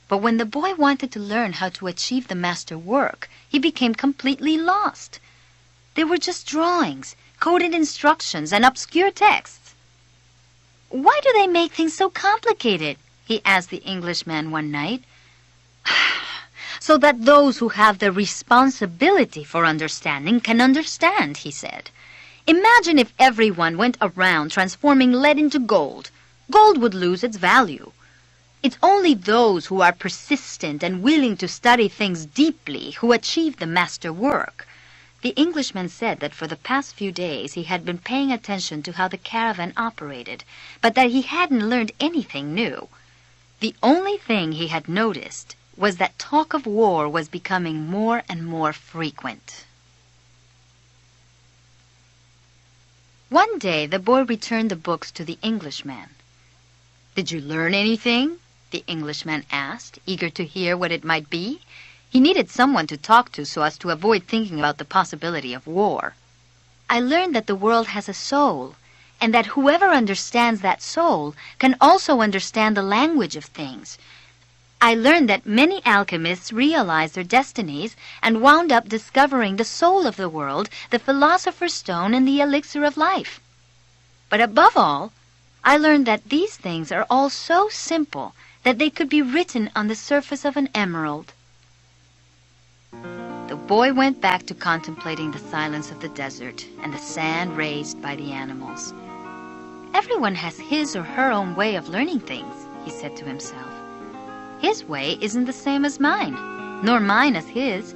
But when the boy wanted to learn how to achieve the master work, he became completely lost. They were just drawings, coded instructions, and obscure texts. "Why do they make things so complicated?" he asked the Englishman one night. "So that those who have the responsibility for understanding can understand," he said. "Imagine if everyone went around transforming lead into gold. Gold would lose its value. It's only those who are persistent and willing to study things deeply who achieve the master work." The Englishman said that for the past few days he had been paying attention to how the caravan operated, but that he hadn't learned anything new. The only thing he had noticed was that talk of war was becoming more and more frequent. One day the boy returned the books to the Englishman. "Did you learn anything?" the Englishman asked, eager to hear what it might be. He needed someone to talk to so as to avoid thinking about the possibility of war. "I learned that the world has a soul, and that whoever understands that soul can also understand the language of things. I learned that many alchemists realized their destinies and wound up discovering the soul of the world, the philosopher's stone, and the elixir of life. But above all, I learned that these things are all so simple that they could be written on the surface of an emerald." The boy went back to contemplating the silence of the desert and the sand raised by the animals. Everyone has his or her own way of learning things, he said to himself. His way isn't the same as mine, nor mine as his.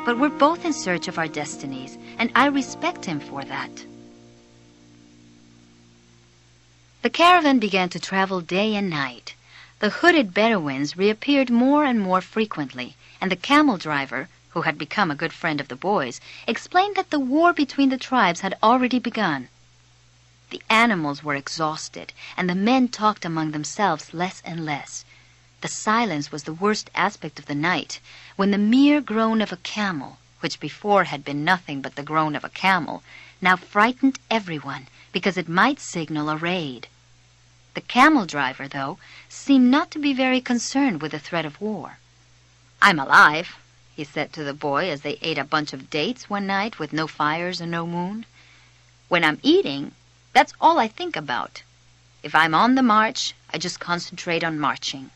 But we're both in search of our destinies, and I respect him for that. The caravan began to travel day and night. The hooded Bedouins reappeared more and more frequently, and the camel driver, who had become a good friend of the boys, explained that the war between the tribes had already begun. The animals were exhausted, and the men talked among themselves less and less. The silence was the worst aspect of the night, when the mere groan of a camel, which before had been nothing but the groan of a camel, now frightened everyone because it might signal a raid. The camel driver, though, seemed not to be very concerned with the threat of war. "I'm alive," he said to the boy as they ate a bunch of dates one night with no fires and no moon. "When I'm eating, that's all I think about. If I'm on the march, I just concentrate on marching.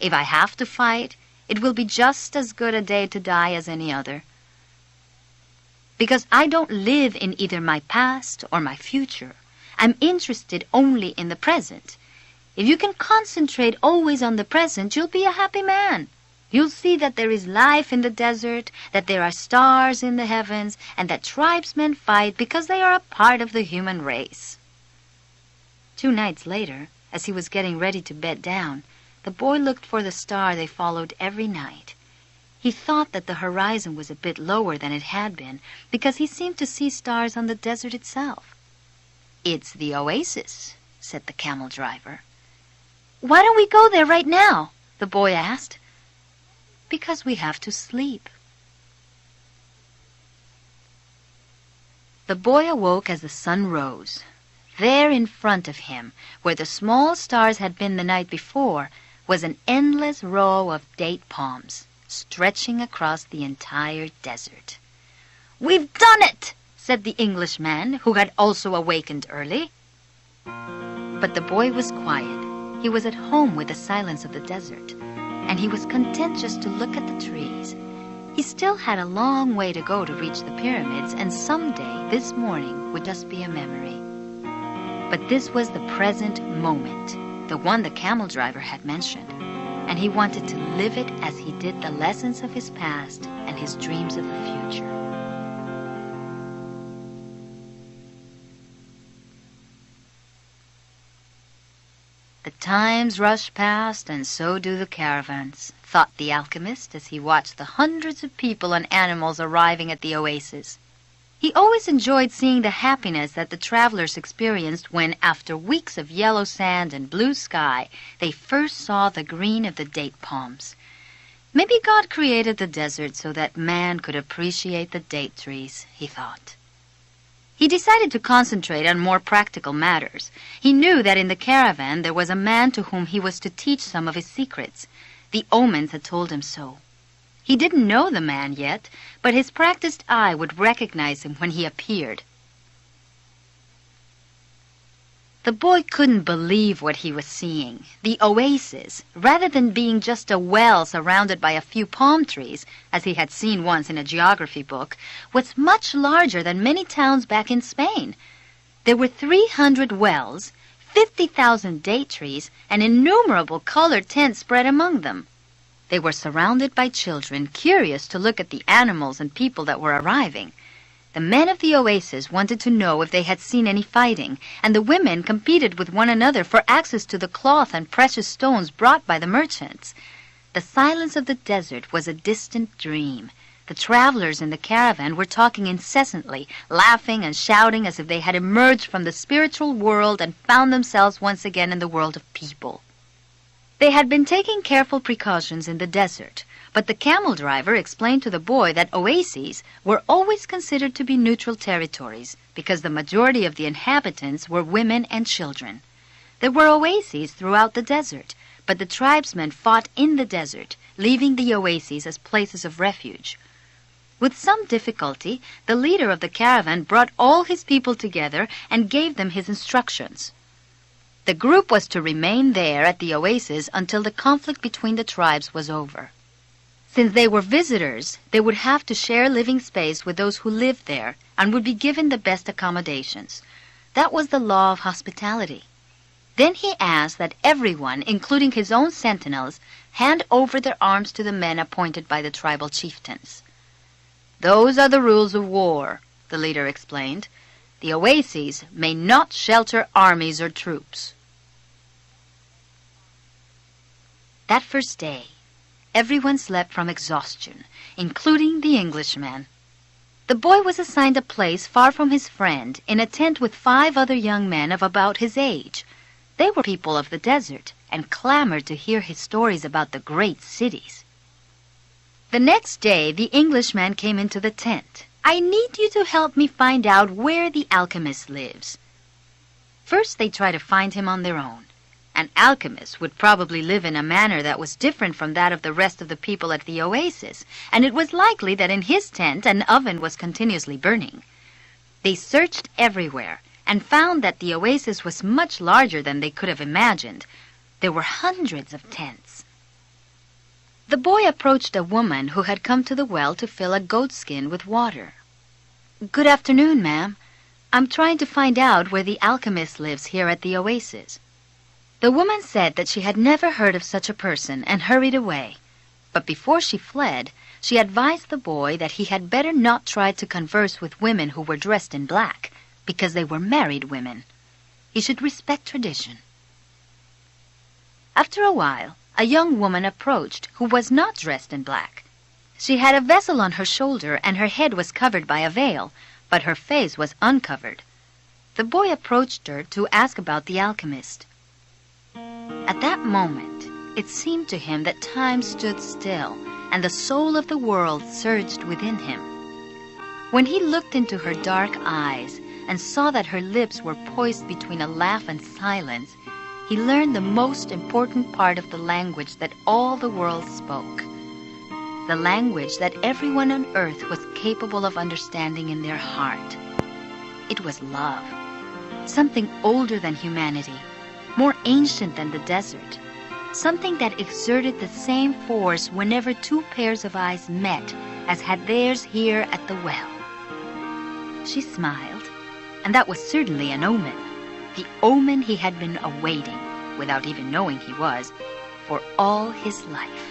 If I have to fight, it will be just as good a day to die as any other. Because I don't live in either my past or my future. I'm interested only in the present. If you can concentrate always on the present, you'll be a happy man. You'll see that there is life in the desert, that there are stars in the heavens, and that tribesmen fight because they are a part of the human race." 2 nights later, as he was getting ready to bed down, the boy looked for the star they followed every night. He thought that the horizon was a bit lower than it had been, because he seemed to see stars on the desert itself. "It's the oasis," said the camel driver. "Why don't we go there right now?" the boy asked. "Because we have to sleep." The boy awoke as the sun rose. There in front of him, where the small stars had been the night before, was an endless row of date palms, stretching across the entire desert. "We've done it!" said the Englishman, who had also awakened early. But the boy was quiet. He was at home with the silence of the desert, and he was content just to look at the trees. He still had a long way to go to reach the pyramids, and someday this morning would just be a memory. But this was the present moment, the one the camel driver had mentioned, and he wanted to live it as he did the lessons of his past and his dreams of the future. The times rush past, and so do the caravans, thought the alchemist as he watched the hundreds of people and animals arriving at the oasis. He always enjoyed seeing the happiness that the travelers experienced when, after weeks of yellow sand and blue sky, they first saw the green of the date palms. Maybe God created the desert so that man could appreciate the date trees, he thought. He decided to concentrate on more practical matters. He knew that in the caravan there was a man to whom he was to teach some of his secrets. The omens had told him so. He didn't know the man yet, but his practiced eye would recognize him when he appeared. The boy couldn't believe what he was seeing. The oasis, rather than being just a well surrounded by a few palm trees, as he had seen once in a geography book, was much larger than many towns back in Spain. There were 300 wells, 50,000 date trees, and innumerable colored tents spread among them. They were surrounded by children, curious to look at the animals and people that were arriving. The men of the oasis wanted to know if they had seen any fighting, and the women competed with one another for access to the cloth and precious stones brought by the merchants. The silence of the desert was a distant dream. The travelers in the caravan were talking incessantly, laughing and shouting as if they had emerged from the spiritual world and found themselves once again in the world of people. They had been taking careful precautions in the desert, but the camel driver explained to the boy that oases were always considered to be neutral territories because the majority of the inhabitants were women and children. There were oases throughout the desert, but the tribesmen fought in the desert, leaving the oases as places of refuge. With some difficulty, the leader of the caravan brought all his people together and gave them his instructions. The group was to remain there at the oasis until the conflict between the tribes was over. Since they were visitors, they would have to share living space with those who lived there and would be given the best accommodations. That was the law of hospitality. Then he asked that everyone, including his own sentinels, hand over their arms to the men appointed by the tribal chieftains. "Those are the rules of war," the leader explained. "The oases may not shelter armies or troops." That first day, everyone slept from exhaustion, including the Englishman. The boy was assigned a place far from his friend, in a tent with 5 other young men of about his age. They were people of the desert, and clamored to hear his stories about the great cities. The next day, the Englishman came into the tent. "I need you to help me find out where the alchemist lives." First, they tried to find him on their own. An alchemist would probably live in a manner that was different from that of the rest of the people at the oasis, and it was likely that in his tent an oven was continuously burning. They searched everywhere and found that the oasis was much larger than they could have imagined. There were hundreds of tents. The boy approached a woman who had come to the well to fill a goatskin with water. "Good afternoon, ma'am. I'm trying to find out where the alchemist lives here at the oasis." The woman said that she had never heard of such a person and hurried away. But before she fled, she advised the boy that he had better not try to converse with women who were dressed in black, because they were married women. He should respect tradition. After a while, a young woman approached who was not dressed in black. She had a vessel on her shoulder and her head was covered by a veil, but her face was uncovered. The boy approached her to ask about the alchemist. At that moment, it seemed to him that time stood still and the soul of the world surged within him. When he looked into her dark eyes and saw that her lips were poised between a laugh and silence, he learned the most important part of the language that all the world spoke, the language that everyone on earth was capable of understanding in their heart. It was love, something older than humanity, more ancient than the desert, something that exerted the same force whenever 2 pairs of eyes met as had theirs here at the well. She smiled, and that was certainly an omen, the omen he had been awaiting, without even knowing he was, for all his life.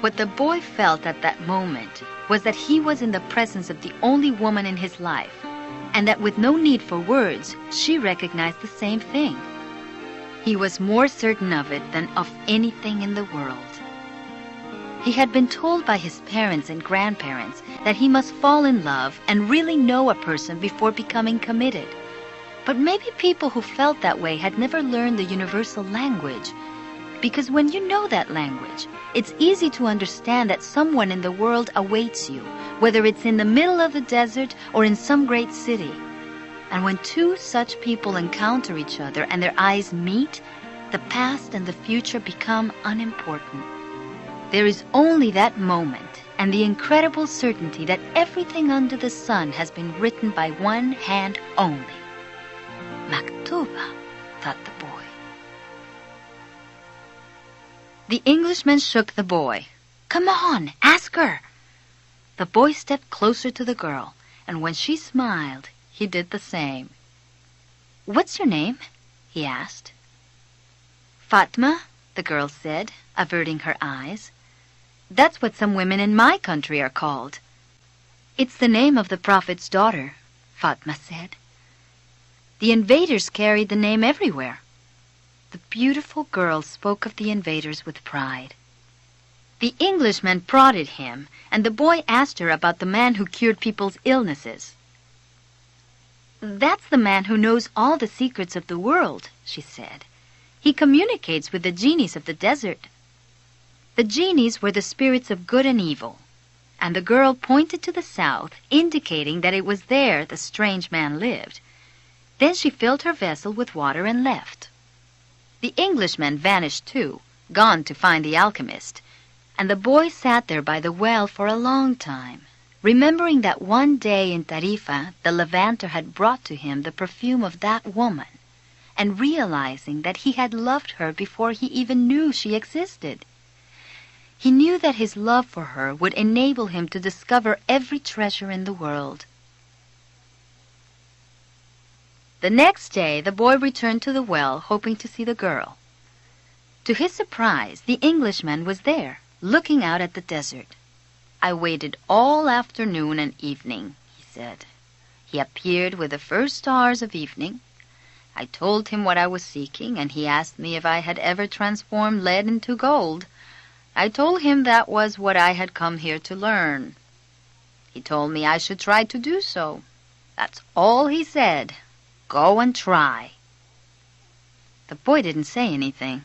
What the boy felt at that moment was that he was in the presence of the only woman in his life, and that with no need for words, she recognized the same thing. He was more certain of it than of anything in the world. He had been told by his parents and grandparents that he must fall in love and really know a person before becoming committed. But maybe people who felt that way had never learned the universal language, because when you know that language, it's easy to understand that someone in the world awaits you, whether it's in the middle of the desert or in some great city. And when 2 such people encounter each other and their eyes meet, the past and the future become unimportant. There is only that moment and the incredible certainty that everything under the sun has been written by one hand only. Maktuba, thought the boy. The Englishman shook the boy. "Come on, ask her." The boy stepped closer to the girl, and when she smiled, he did the same. "What's your name?" he asked. "Fatma," the girl said, averting her eyes. "That's what some women in my country are called." "It's the name of the Prophet's daughter," Fatma said. "The invaders carried the name everywhere." The beautiful girl spoke of the invaders with pride. The Englishman prodded him, and the boy asked her about the man who cured people's illnesses. "That's the man who knows all the secrets of the world," she said. "He communicates with the genies of the desert." The genies were the spirits of good and evil, and the girl pointed to the south, indicating that it was there the strange man lived. Then she filled her vessel with water and left. The Englishman vanished too, gone to find the alchemist, and the boy sat there by the well for a long time, remembering that one day in Tarifa the Levanter had brought to him the perfume of that woman, and realizing that he had loved her before he even knew she existed. He knew that his love for her would enable him to discover every treasure in the world. The next day, the boy returned to the well, hoping to see the girl. To his surprise, the Englishman was there, looking out at the desert. "I waited all afternoon and evening," he said. "He appeared with the first stars of evening. I told him what I was seeking, and he asked me if I had ever transformed lead into gold. I told him that was what I had come here to learn. He told me I should try to do so. That's all he said. Go and try." The boy didn't say anything.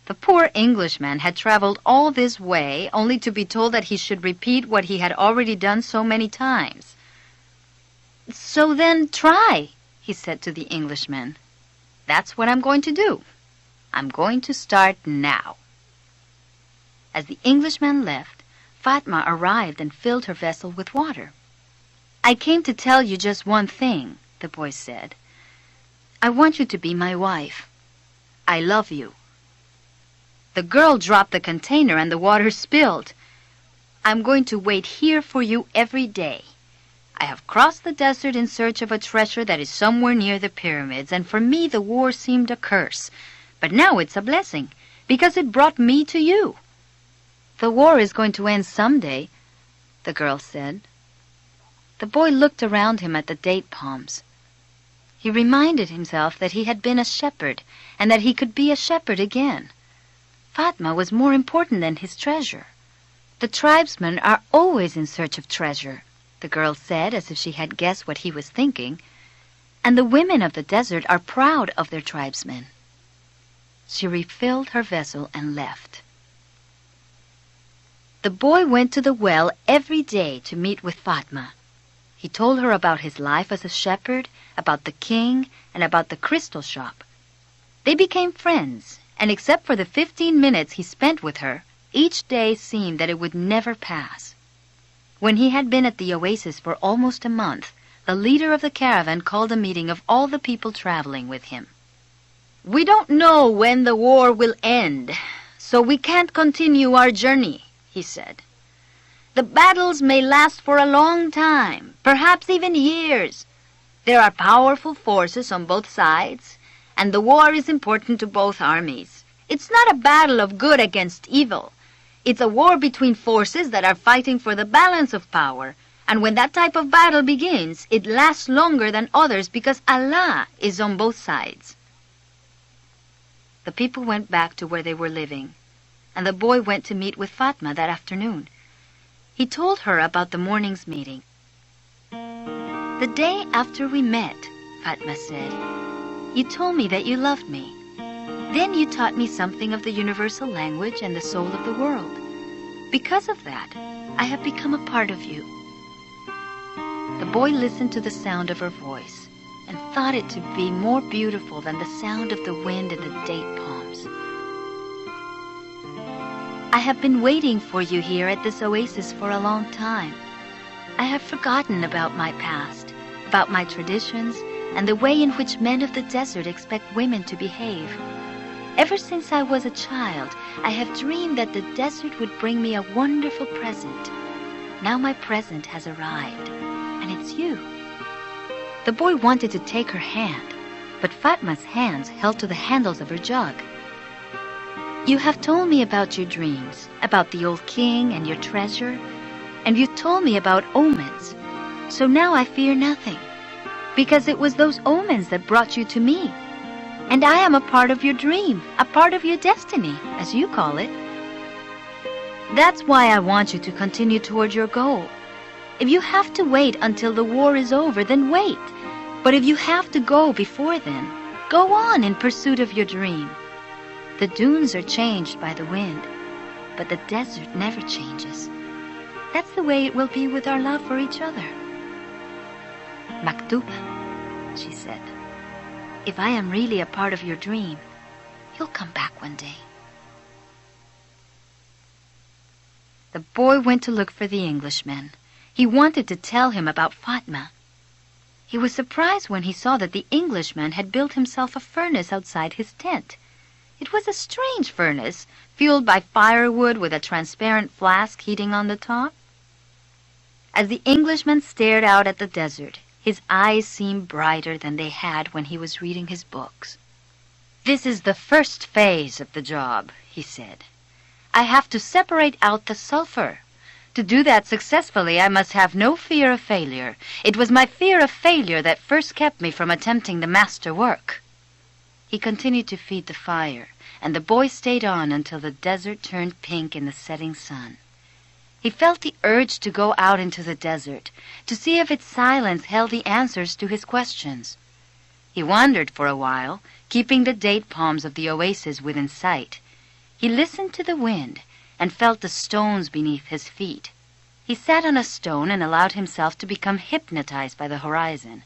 The poor Englishman had traveled all this way only to be told that he should repeat what he had already done so many times. "So then try," he said to the Englishman. "That's what I'm going to do. I'm going to start now." As the Englishman left, Fatma arrived and filled her vessel with water. "I came to tell you just one thing," the boy said. "I want you to be my wife. I love you." The girl dropped the container and the water spilled. "I'm going to wait here for you every day. I have crossed the desert in search of a treasure that is somewhere near the pyramids, and for me the war seemed a curse. But now it's a blessing, because it brought me to you." "The war is going to end someday," the girl said. The boy looked around him at the date palms. He reminded himself that he had been a shepherd, and that he could be a shepherd again. Fatma was more important than his treasure. "The tribesmen are always in search of treasure," the girl said, as if she had guessed what he was thinking. "And the women of the desert are proud of their tribesmen." She refilled her vessel and left. The boy went to the well every day to meet with Fatma. He told her about his life as a shepherd, about the king, and about the crystal shop. They became friends, and except for the 15 minutes he spent with her, each day seemed that it would never pass. When he had been at the oasis for almost a month, the leader of the caravan called a meeting of all the people traveling with him. "We don't know when the war will end, so we can't continue our journey," he said. "The battles may last for a long time, perhaps even years. There are powerful forces on both sides, and the war is important to both armies. It's not a battle of good against evil. It's a war between forces that are fighting for the balance of power, and when that type of battle begins, it lasts longer than others because Allah is on both sides." The people went back to where they were living, and the boy went to meet with Fatma that afternoon. He told her about the morning's meeting. "The day after we met," Fatma said, "you told me that you loved me. Then you taught me something of the universal language and the soul of the world. Because of that, I have become a part of you." The boy listened to the sound of her voice and thought it to be more beautiful than the sound of the wind in the date palms. "I have been waiting for you here at this oasis for a long time. I have forgotten about my past, about my traditions, and the way in which men of the desert expect women to behave. Ever since I was a child, I have dreamed that the desert would bring me a wonderful present. Now my present has arrived, and it's you." The boy wanted to take her hand, but Fatma's hands held to the handles of her jug. "You have told me about your dreams, about the old king and your treasure, and you told me about omens. So now I fear nothing, because it was those omens that brought you to me. And I am a part of your dream, a part of your destiny, as you call it. That's why I want you to continue toward your goal. If you have to wait until the war is over, then wait. But if you have to go before then, go on in pursuit of your dream. The dunes are changed by the wind, but the desert never changes. That's the way it will be with our love for each other." "Maktuba," she said. "If I am really a part of your dream, you'll come back one day." The boy went to look for the Englishman. He wanted to tell him about Fatma. He was surprised when he saw that the Englishman had built himself a furnace outside his tent. It was a strange furnace, fueled by firewood with a transparent flask heating on the top. As the Englishman stared out at the desert, His eyes seemed brighter than they had when he was reading his books. "This is the first phase of the job," he said. "I have to separate out the sulfur. To do that successfully, I must have no fear of failure. It was my fear of failure that first kept me from attempting the master work." He continued to feed the fire, and the boy stayed on until the desert turned pink in the setting sun. He felt the urge to go out into the desert, to see if its silence held the answers to his questions. He wandered for a while, keeping the date palms of the oasis within sight. He listened to the wind and felt the stones beneath his feet. He sat on a stone and allowed himself to become hypnotized by the horizon.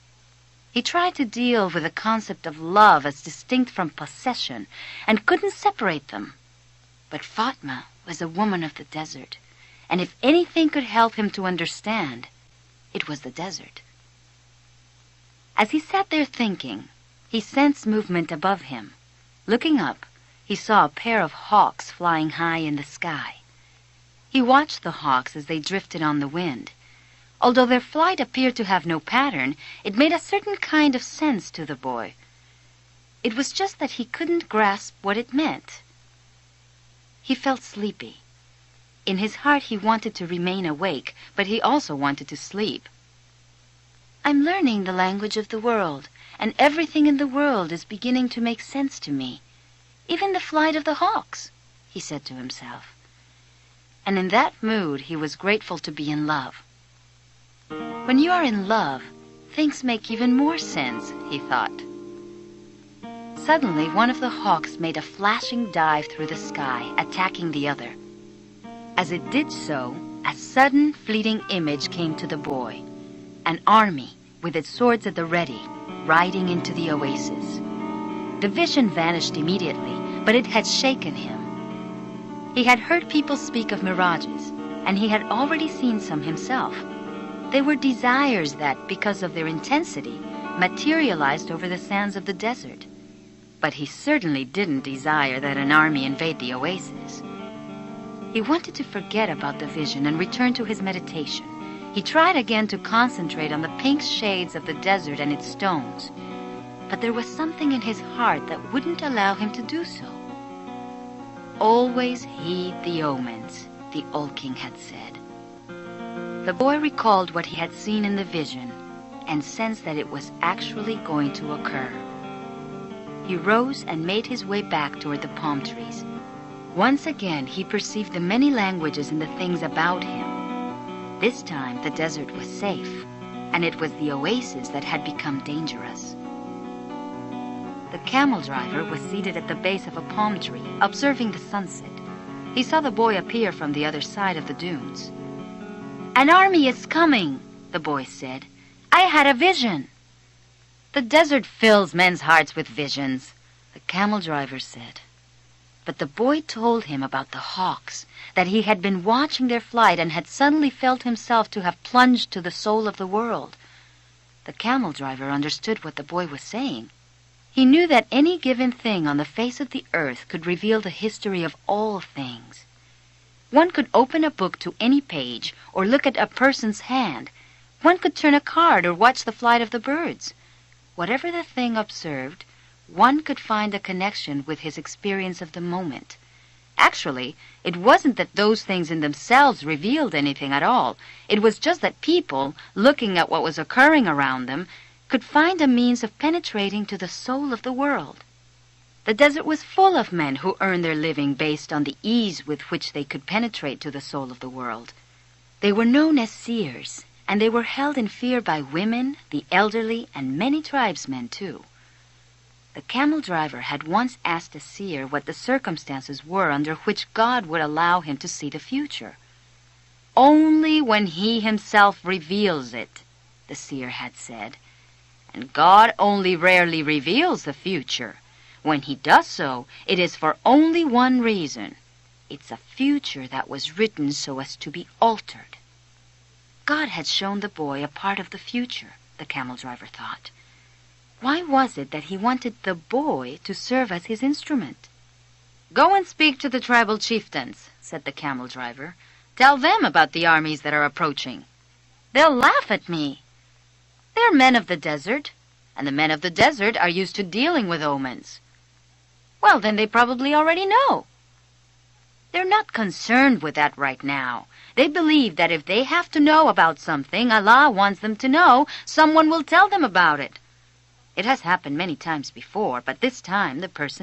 He tried to deal with the concept of love as distinct from possession and couldn't separate them. But Fatma was a woman of the desert, and if anything could help him to understand, it was the desert. As he sat there thinking, he sensed movement above him. Looking up, he saw a pair of hawks flying high in the sky. He watched the hawks as they drifted on the wind. Although their flight appeared to have no pattern, it made a certain kind of sense to the boy. It was just that he couldn't grasp what it meant. He felt sleepy. In his heart, he wanted to remain awake, but he also wanted to sleep. "I'm learning the language of the world, and everything in the world is beginning to make sense to me. Even the flight of the hawks," he said to himself. And in that mood, he was grateful to be in love. When you are in love, things make even more sense, he thought. Suddenly, one of the hawks made a flashing dive through the sky, attacking the other. As it did so, a sudden, fleeting image came to the boy. An army, with its swords at the ready, riding into the oasis. The vision vanished immediately, but it had shaken him. He had heard people speak of mirages, and he had already seen some himself. They were desires that, because of their intensity, materialized over the sands of the desert. But he certainly didn't desire that an army invade the oasis. He wanted to forget about the vision and return to his meditation. He tried again to concentrate on the pink shades of the desert and its stones. But there was something in his heart that wouldn't allow him to do so. "Always heed the omens," the old king had said. The boy recalled what he had seen in the vision and sensed that it was actually going to occur. He rose and made his way back toward the palm trees. Once again, he perceived the many languages in the things about him. This time, the desert was safe, and it was the oasis that had become dangerous. The camel driver was seated at the base of a palm tree, observing the sunset. He saw the boy appear from the other side of the dunes. "An army is coming," the boy said. "I had a vision." "The desert fills men's hearts with visions," the camel driver said. But the boy told him about the hawks, that he had been watching their flight and had suddenly felt himself to have plunged to the soul of the world. The camel driver understood what the boy was saying. He knew that any given thing on the face of the earth could reveal the history of all things. One could open a book to any page or look at a person's hand. One could turn a card or watch the flight of the birds. Whatever the thing observed, one could find a connection with his experience of the moment. Actually, it wasn't that those things in themselves revealed anything at all. It was just that people, looking at what was occurring around them, could find a means of penetrating to the soul of the world. The desert was full of men who earned their living based on the ease with which they could penetrate to the soul of the world. They were known as seers, and they were held in fear by women, the elderly, and many tribesmen, too. The camel driver had once asked a seer what the circumstances were under which God would allow him to see the future. "Only when he himself reveals it," the seer had said. And God only rarely reveals the future. When he does so, it is for only one reason. It's a future that was written so as to be altered. God had shown the boy a part of the future, the camel driver thought. Why was it that he wanted the boy to serve as his instrument? "Go and speak to the tribal chieftains," said the camel driver. "Tell them about the armies that are approaching." "They'll laugh at me." They're men of the desert, and the men of the desert are used to dealing with omens. Well, then they probably already know. They're not concerned with that right now. They believe that if they have to know about something Allah wants them to know, someone will tell them about it. It has happened many times before, but this time the person